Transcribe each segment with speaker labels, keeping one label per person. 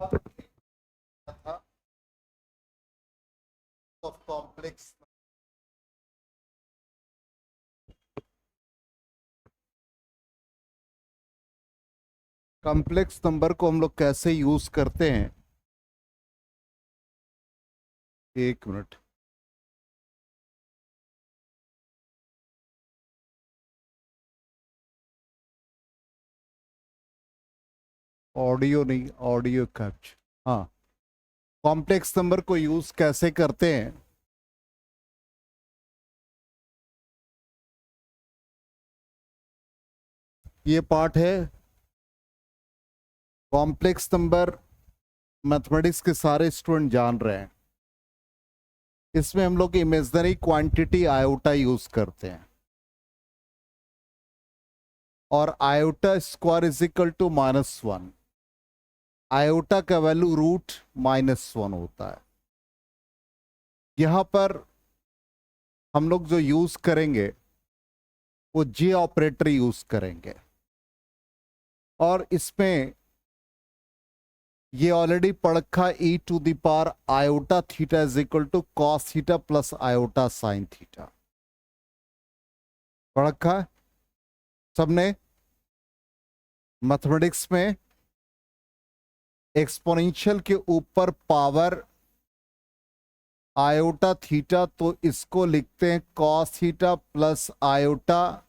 Speaker 1: था of complex complex number को हम लोग कैसे यूज करते हैं। एक मिनट, ऑडियो नहीं, ऑडियो कैप्चर। हाँ, कॉम्प्लेक्स नंबर को यूज कैसे करते हैं। ये पार्ट है कॉम्प्लेक्स नंबर, मैथमेटिक्स के सारे स्टूडेंट जान रहे हैं। इसमें हम लोग इमेजिनरी क्वांटिटी आयोटा यूज करते हैं और iota square is equal to -1। Iota का वैल्यू √-1 होता है। यहां पर हम लोग जो यूज करेंगे वो जे ऑपरेटर यूज करेंगे और इसमें ये ऑलरेडी पढ़ रखा e⁻ iota theta is equal to cos theta plus iota sine theta. पढ़ रखा है सबने। मैथमेटिक्स में एक्सपोनेंशियल के ऊपर पावर आयोटा थीटा, तो इसको लिखते हैं cos theta plus iota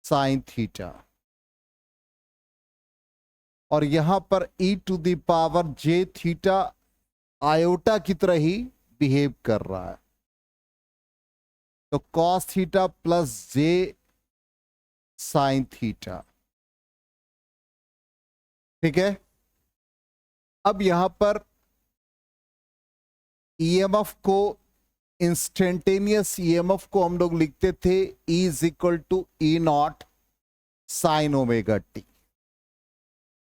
Speaker 1: sine theta. और यहां पर e⁻j थीटा आयोटा की तरह ही बिहेव कर रहा है, तो cos theta plus J sine theta. ठीक है। अब यहां पर ईएमएफ को, इंस्टेंटेनियस ईएमएफ को हम लोग लिखते थे E is equal to E0 sine omega t.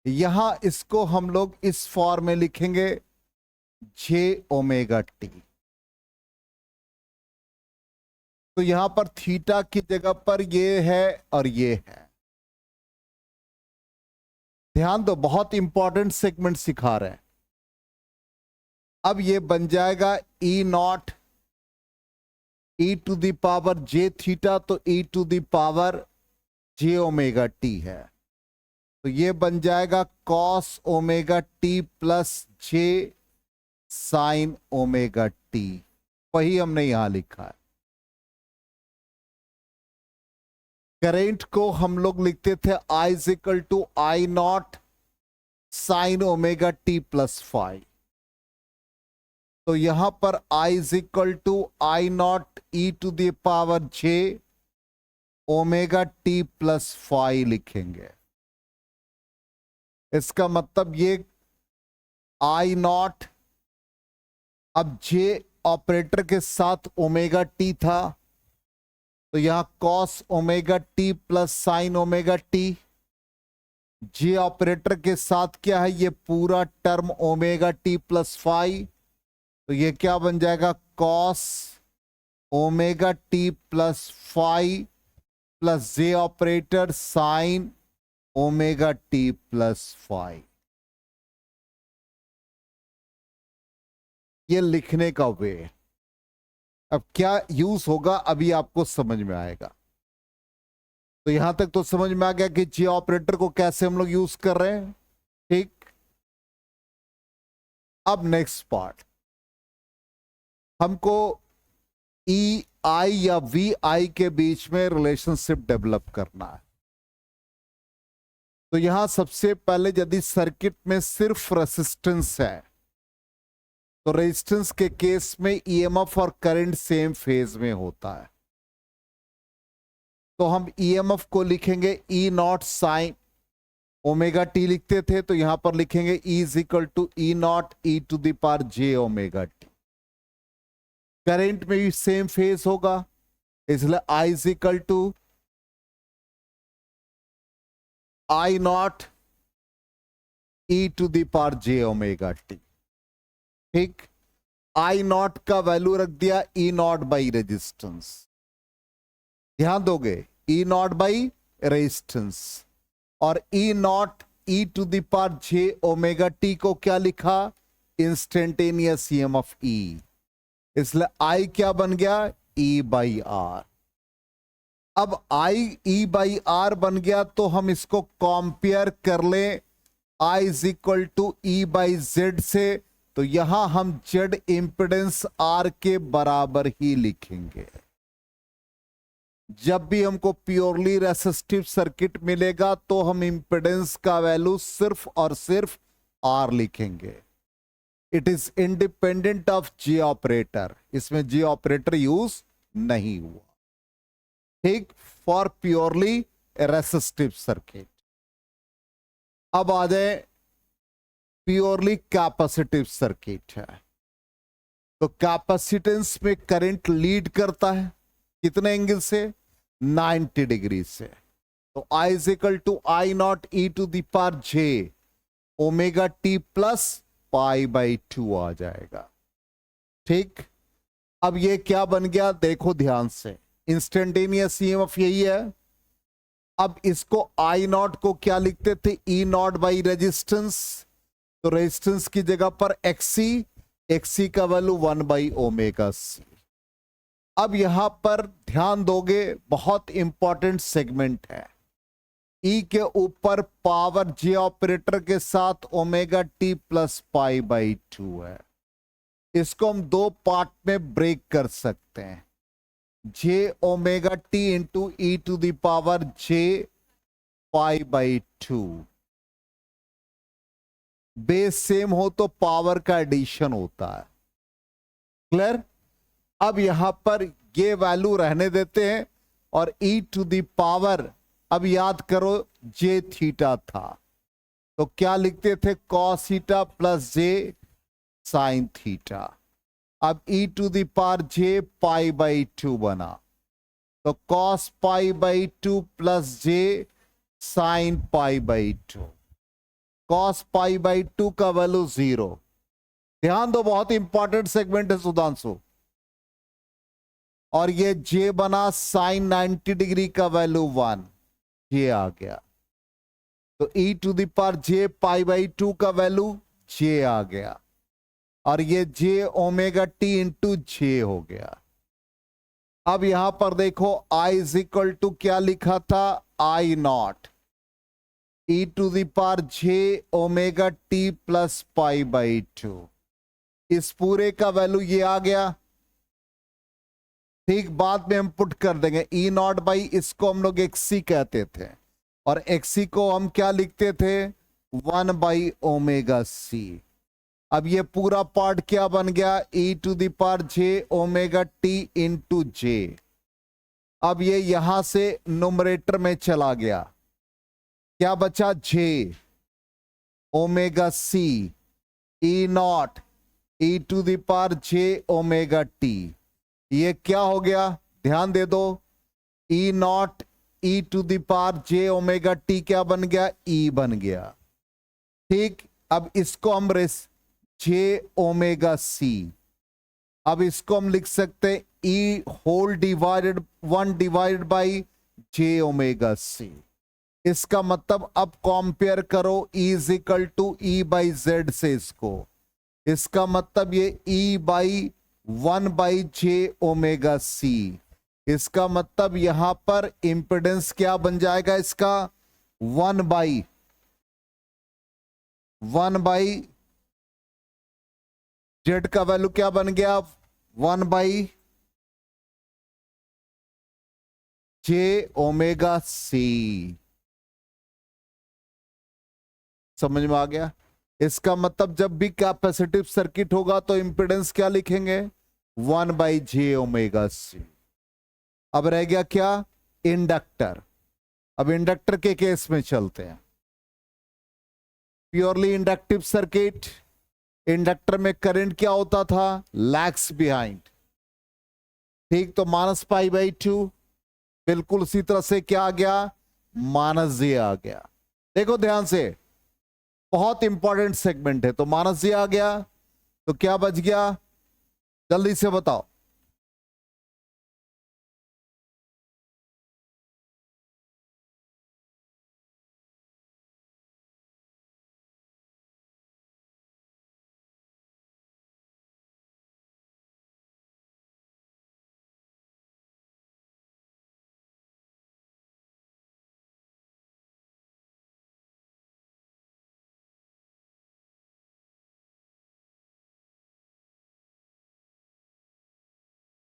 Speaker 1: यहां इसको हम लोग इस फॉर्म में लिखेंगे जे ओमेगा टी। तो यहां पर थीटा की जगह पर ये है और ये है। ध्यान दो, बहुत इंपॉर्टेंट सेगमेंट सिखा रहे हैं। अब ये बन जाएगा E0 e⁻j थीटा, तो e⁻j ओमेगा टी है। तो ये बन जाएगा cos omega T plus J sign omega T. वही हमने यहां लिखा है। करेंट को हम लोग लिखते थे I is equal to I0 sine omega T plus five. तो यहां पर I is equal to I0 e⁻j omega T plus five लिखेंगे। इसका मतलब ये I0, अब जे ऑपरेटर के साथ ओमेगा टी था, तो यहां cos omega T plus sine omega T. J operator के साथ क्या है, ये पूरा term omega T plus five, तो ये क्या बन जाएगा cos omega T plus five plus J operator sine omega T plus five. ये लिखने का वे। अब क्या यूज होगा अभी आपको समझ में आएगा। तो यहां तक तो समझ में आ गया कि जे ऑपरेटर को कैसे हम लोग यूज कर रहे हैं। ठीक। अब नेक्स्ट पार्ट, हमको ई आई या वी आई के बीच में रिलेशनशिप डेवलप करना है। तो यहां सबसे पहले यदि सर्किट में सिर्फ रेजिस्टेंस है, तो रेजिस्टेंस के केस में ईएमएफ और करंट सेम फेज में होता है। तो हम ईएमएफ को लिखेंगे E0 साइन ओमेगा टी लिखते थे, तो यहां पर लिखेंगे E is equal to E0 e⁻j omega t. Current में भी सेम फेज होगा, इसलिए I is equal to I0 e⁻j omega t. ठीक। I0 का वैल्यू रख दिया E0 बाई रेजिस्टेंस। ध्यान दोगे, E0 बाई रेजिस्टेंस, और E0 e to the power j omega t को क्या लिखा, इंस्टेंटेनियस ईएमएफ ई, इसलिए आई क्या बन गया, ई बाई आर। अब आई ई बाई आर बन गया तो हम इसको कंपेयर कर लें I is equal to E by Z से, तो यहां हम जेड इंपिडेंस आर के बराबर ही लिखेंगे। जब भी हमको प्योरली रेसिस्टिव सर्किट मिलेगा तो हम इंपिडेंस का वैल्यू सिर्फ और सिर्फ आर लिखेंगे। It is independent of J operator, इसमें जे ऑपरेटर यूज नहीं हुआ, ठीक, फॉर प्योरली रेसिस्टिव सर्किट। अब आ जाए प्योरली कैपेसिटिव सर्किट है, तो कैपेसिटेंस में करंट लीड करता है कितने एंगल से, 90 डिग्री से। तो I is equal to I naught e to the power j omega T plus pi by 2 आ जाएगा, ठीक। अब ये क्या बन गया, देखो ध्यान से, इंस्टेंटेनियस ईएमएफ यही है। अब इसको आई नॉट को क्या लिखते थे, ई नॉट बाई रेजिस्टेंस, तो रेजिस्टेंस की जगह पर एक्सी, एक्सी का वैल्यू 1 बाई ओमेगा सी। अब यहां पर ध्यान दोगे, बहुत इंपॉर्टेंट सेगमेंट है। ई के ऊपर पावर जे ऑपरेटर के साथ omega T plus pi by 2 है। इसको हम दो पार्ट में ब्रेक कर सकते हैं, J omega T into E to the power J pi by 2। Base same हो तो पावर का एडिशन होता है, क्लियर। अब यहां पर ये वैल्यू रहने देते हैं और ई टू द पावर, अब याद करो जे थीटा था तो क्या लिखते थे, cos theta plus J sine theta. अब E to the power J pi by 2 बना, तो cos pi by 2 plus J sine pi by 2। Cos pi by 2 का वैल्यू 0। ध्यान दो, बहुत इंपॉर्टेंट सेगमेंट है सुधांशु। और ये जे बना साइन 90 डिग्री का वैल्यू 1, ये आ गया। तो e to the power J pi by 2 का वैल्यू जे आ गया, और ये j omega T into j हो गया। अब यहां पर देखो आई इज इक्वल टू क्या लिखा था, I naught e to the power j omega T plus pi by 2। इस पूरे का वैल्यू ये आ गया, ठीक। बाद में हम पुट कर देंगे ई नॉट बाई, इसको हम लोग एक्सी कहते थे, और एक्सी को हम क्या लिखते थे, 1 बाई ओमेगा सी। अब ये पूरा पार्ट क्या बन गया, e to the power j omega T into j. अब ये यहां से न्यूमरेटर में चला गया, क्या बचा, j omega c e naught e to the power j omega t. ये क्या हो गया, ध्यान दे दो, e naught e to the power j omega t क्या बन गया, ई बन गया, ठीक। अब इसको हम जे ओमेगा सी, अब इसको हम लिख सकते हैं e whole divided 1 divided by j omega c. इसका मतलब अब कंपेयर करो e is equal to E by Z से इसको, इसका मतलब ये e by 1 by j omega c. इसका मतलब यहां पर इंपिडेंस क्या बन जाएगा इसका, 1 बाई जेड का वैल्यू क्या बन गया, 1 बाई जे ओमेगा सी। समझ में आ गया। इसका मतलब जब भी कैपेसिटिव सर्किट होगा तो इंपिडेंस क्या लिखेंगे, 1 बाई जे ओमेगा सी। अब रह गया क्या, इंडक्टर। अब इंडक्टर के केस में चलते हैं, प्योरली इंडक्टिव सर्किट। इंडक्टर में करंट क्या होता था, लैग्स बिहाइंड, ठीक। तो माइनस पाई बाई 2, बिल्कुल उसी तरह से क्या आ गया, माइनस जे आ गया। देखो ध्यान से, बहुत इंपॉर्टेंट सेगमेंट है। तो माइनस जे आ गया, तो क्या बच गया, जल्दी से बताओ,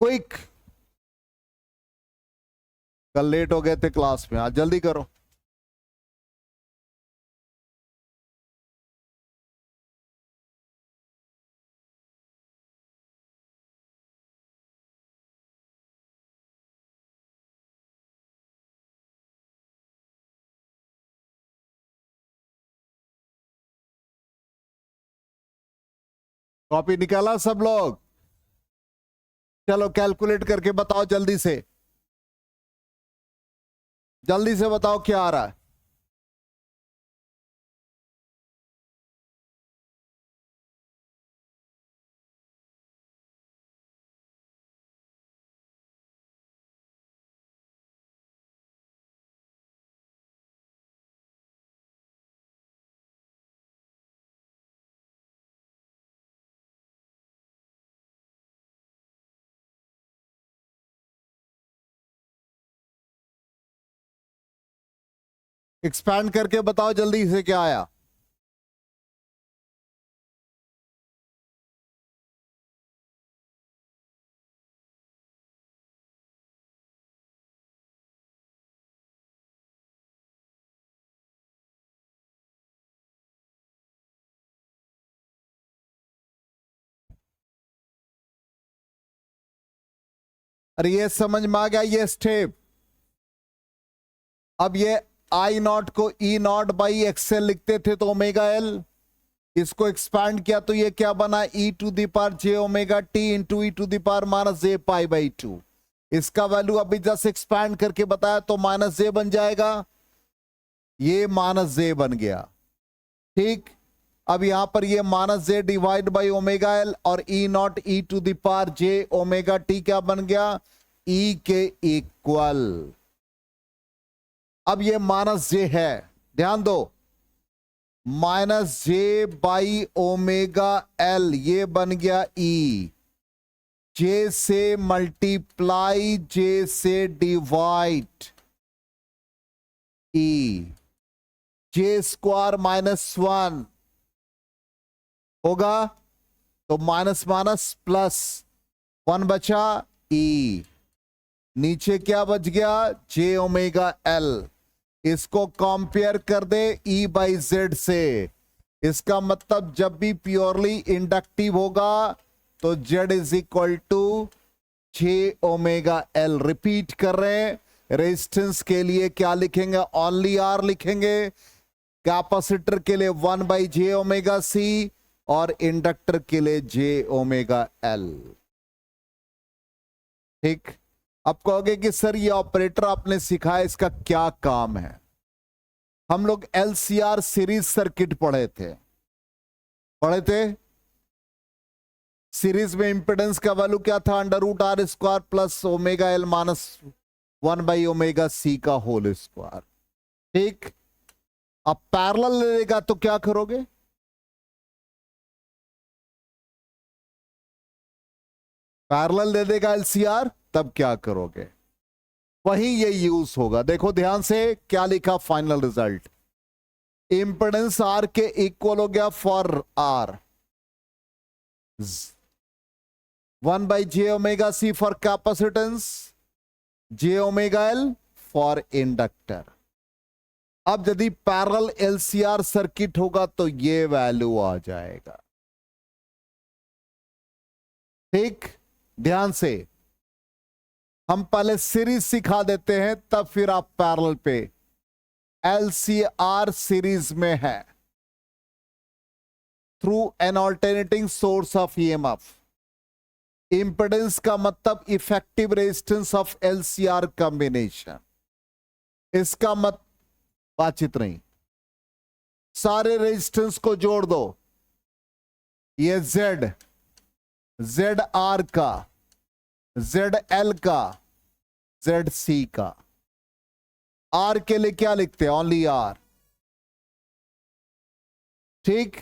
Speaker 1: क्विक, कल लेट हो गए थे क्लास में, आज जल्दी करो। कॉपी निकाला सब लोग? चलो कैलकुलेट करके बताओ जल्दी से, जल्दी से बताओ क्या आ रहा है। एक्सपैंड करके बताओ जल्दी से क्या आया। अरे ये समझ में आ गया ये स्टेप। अब ये आई नॉट को ई नॉट बाई एक्सएल लिखते थे तो ओमेगा एल, इसको एक्सपैंड किया तो ये क्या बना, e to the power j omega T into E to the power minus j pi by 2। इसका वैल्यू अभी जस्ट एक्सपैंड करके बताया तो माइनस जे बन जाएगा, ये माइनस जे बन गया। ठीक, अब यहां पर ये minus j divide by omega l और e naught e to the power j omega t क्या बन गया, ई के इक्वल। अब ये माइनस जे है, ध्यान दो, minus J by omega L ये बन गया ई, जे से मल्टीप्लाई जे से डिवाइड ई, जे स्क्वायर -1 होगा तो माइनस माइनस प्लस 1 बचा ई, नीचे क्या बच गया, जे ओमेगा एल। इसको कंपेयर कर दे ई बाई जेड से, इसका मतलब जब भी प्योरली इंडक्टिव होगा तो Z is equal to j omega L. Repeat कर रहे हैं, रेजिस्टेंस के लिए क्या लिखेंगे, ओनली आर लिखेंगे, कैपेसिटर के लिए 1 बाई जे ओमेगा सी और इंडक्टर के लिए जे ओमेगा एल। ठीक, अब कहोगे कि सर ये ऑपरेटर आपने सिखाया इसका क्या काम है। हम लोग एलसीआर सीरीज सर्किट पढ़े थे, सीरीज में इंपेडेंस का वैल्यू क्या था, √r² plus omega L minus 1 by omega C का होल स्क्वायर। ठीक, अब पैरेलल लेगा तो क्या करोगे, पैरेलल दे देगा एलसीआर, तब क्या करोगे, वही ये यूज होगा। देखो ध्यान से क्या लिखा फाइनल रिजल्ट, इंपेडेंस आर के इक्वल हो गया for R 1 by j omega C for capacitance, j omega L for inductor. अब यदि पैरेलल एलसीआर सर्किट होगा तो ये वैल्यू आ जाएगा। ठीक, ध्यान से हम पहले सीरीज सिखा देते हैं तब फिर आप पैरेलल पे। एलसीआर सीरीज में है through an alternating source of EMF. Impedance का मतलब effective resistance of LCR combination, इसका मत बातचीत नहीं, सारे रेजिस्टेंस को जोड़ दो, ये जेड आर का, जेड एल का, जेड सी का। आर के लिए क्या लिखते हैं, ओनली आर। ठीक,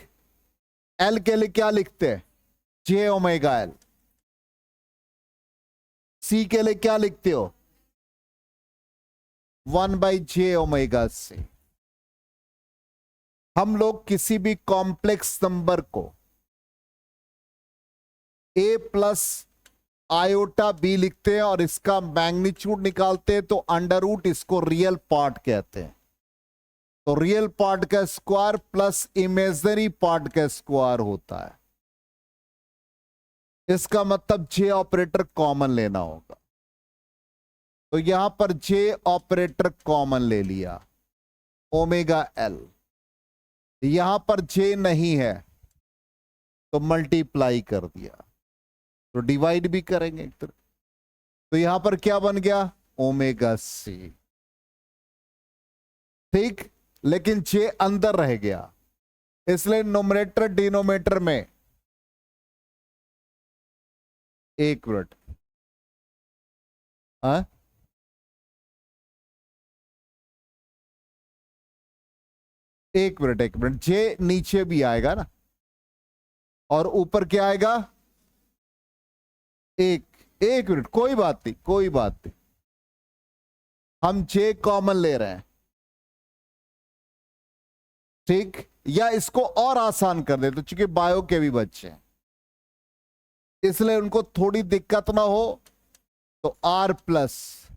Speaker 1: एल के लिए क्या लिखते हैं, जे ओमेगा एल। सी के लिए क्या लिखते हो, 1 बाई जे ओमेगा सी। हम लोग किसी भी कॉम्प्लेक्स नंबर को a प्लस आयोटा बी लिखते हैं और इसका मैग्नीट्यूड निकालते हैं तो अंडर रूट, इसको रियल पार्ट कहते हैं। तो रियल पार्ट का स्क्वायर प्लस इमेजिनरी पार्ट का स्क्वायर होता है। इसका मतलब जे ऑपरेटर कॉमन लेना होगा। तो यहां पर जे ऑपरेटर कॉमन ले लिया, ओमेगा एल। यहां पर जे नहीं है तो मल्टीप्लाई कर दिया, तो डिवाइड भी करेंगे एक तरह। तो यहां पर क्या बन गया, ओमेगा सी। ठीक, लेकिन जे अंदर रह गया, इसलिए नोमिनेटर डिनोमिनेटर में, एक मिनट, एक मिनट, जे नीचे भी आएगा ना, और ऊपर क्या आएगा, एक मिनट, कोई बात नहीं, कोई बात नहीं, हम जे कॉमन ले रहे हैं। ठीक, या इसको और आसान कर दे, तो चूंकि बायो के भी बच्चे हैं इसलिए उनको थोड़ी दिक्कत ना हो, तो आर प्लस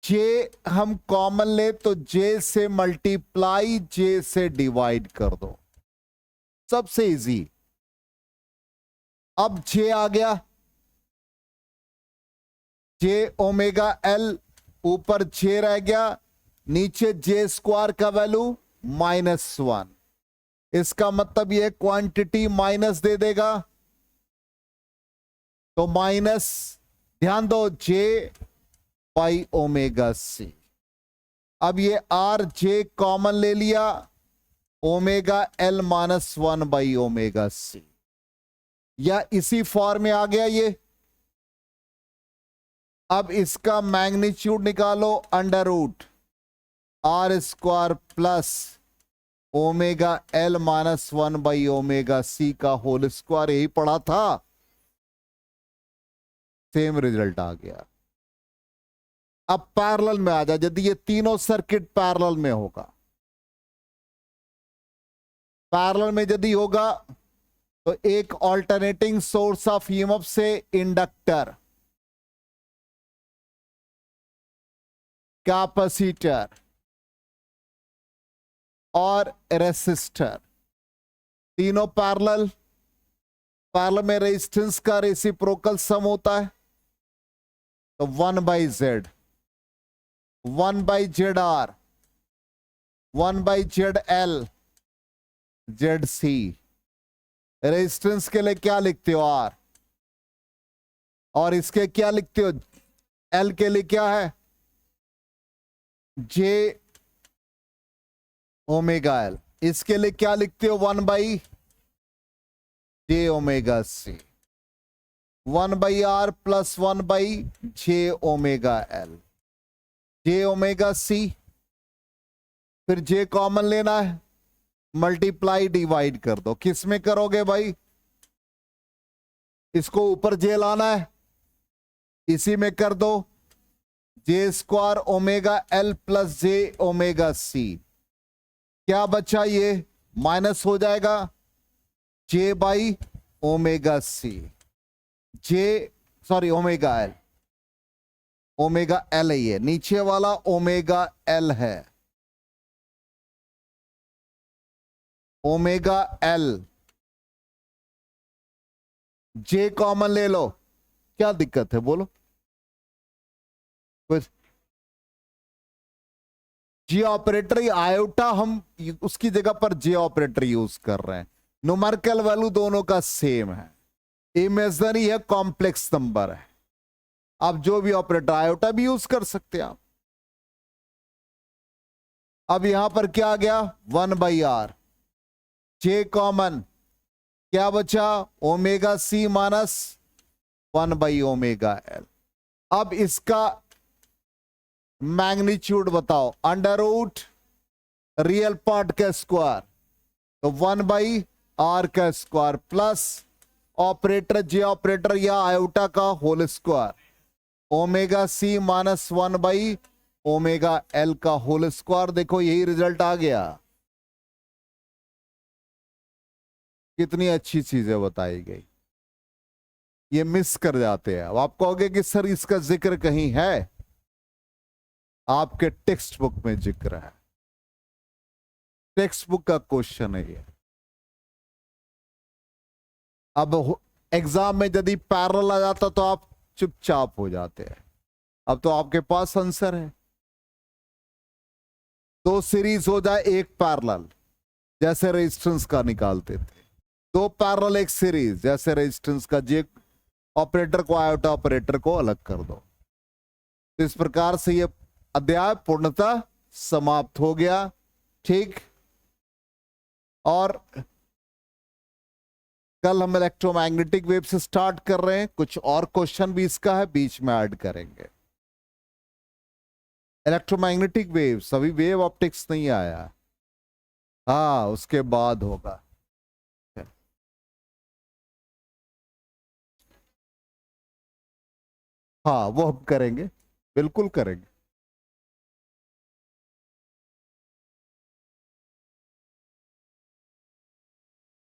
Speaker 1: जे हम कॉमन ले तो जे से मल्टीप्लाई, जे से डिवाइड कर दो, सबसे इजी। अब जे आ गया, जे ओमेगा एल, ऊपर जे रह गया, नीचे जे स्क्वायर का वैल्यू -1। इसका मतलब यह क्वांटिटी माइनस दे देगा, तो माइनस, ध्यान दो, जे बाई ओमेगा सी। अब ये आर जे कॉमन ले लिया, omega L -1 by omega C, या इसी फॉर्म में आ गया ये। अब इसका मैग्नीट्यूड निकालो, under root R square plus omega L -1 by omega C का होल स्क्वायर, यही पढ़ा था, सेम रिजल्ट आ गया। अब पैरेलल में आ जा, यदि ये तीनों सर्किट पैरेलल में होगा, पैरेलल में यदि होगा तो एक ऑल्टरनेटिंग सोर्स ऑफ ईएमएफ से इंडक्टर, कैपेसिटर और रेसिस्टर, तीनों पैरेलल, पैरेलल में रेजिस्टेंस का रेसिप्रोकल सम होता है, तो 1/Z, 1/ZR, 1/ZL, ZC। Resistance के लिए क्या लिखते हो, R, और इसके क्या लिखते हो, L के लिए क्या है, J ओमेगा एल। इसके लिए क्या लिखते हो, 1/J omega C, 1/R plus 1/J omega L, J omega C. फिर J कॉमन लेना है, मल्टीप्लाई डिवाइड कर दो। किस में करोगे भाई, इसको ऊपर J लाना है, इसी में कर दो, J square omega L plus J omega C. क्या बचा, ये माइनस हो जाएगा, J by omega C, omega L, omega L है, ये नीचे वाला ओमेगा एल है, ओमेगा एल। J कॉमन ले लो, क्या दिक्कत है बोलो, कुछ J ऑपरेटर, आयोटा हम उसकी जगह पर J ऑपरेटर यूज कर रहे हैं। न्यूमेरिकल वैल्यू दोनों का सेम है, इमेजिनरी है, कॉम्प्लेक्स नंबर है। आप जो भी ऑपरेटर, आयोटा भी यूज कर सकते हैं आप। अब यहां पर क्या आ गया, 1/R, J कॉमन, क्या बचा, ओमेगा सी -1/ओमेगा एल। अब इसका मैग्नीट्यूड बताओ, अंडर रूट रियल पार्ट का स्क्वायर, तो 1/R का square plus operator J operator या आयोटा का होल स्क्वायर, ओमेगा सी -1/ओमेगा एल का होल स्क्वायर। देखो यही रिजल्ट आ गया, कितनी अच्छी चीजें बताई गई। ये मिस कर जाते हैं। अब आप कहोगे कि सर इसका जिक्र कहीं है? आपके टेक्स्ट बुक में जिक्र है, टेक्स्ट बुक का क्वेश्चन है ये। अब एग्जाम में यदि पैरेलल आ जाता तो आप चुपचाप हो जाते हैं। अब तो आपके पास आंसर है। दो सीरीज हो जाए एक पैरेलल, जैसे रेजिस्टेंस का निकालते थे। दो पैरेलल एक सीरीज, जैसे रेजिस्टेंस का। जे ऑपरेटर को आयोटा ऑपरेटर को अलग कर दो। तो इस प्रकार से ये अध्याय पूर्णतः समाप्त हो गया। ठीक, और कल हम इलेक्ट्रोमैग्नेटिक वेव से स्टार्ट कर रहे हैं। कुछ और क्वेश्चन भी इसका है, बीच में ऐड करेंगे। इलेक्ट्रोमैग्नेटिक वेव्स, अभी वेव ऑप्टिक्स नहीं आया। हाँ, उसके बाद होगा। हाँ, वो हम करेंगे, बिल्कुल करेंगे।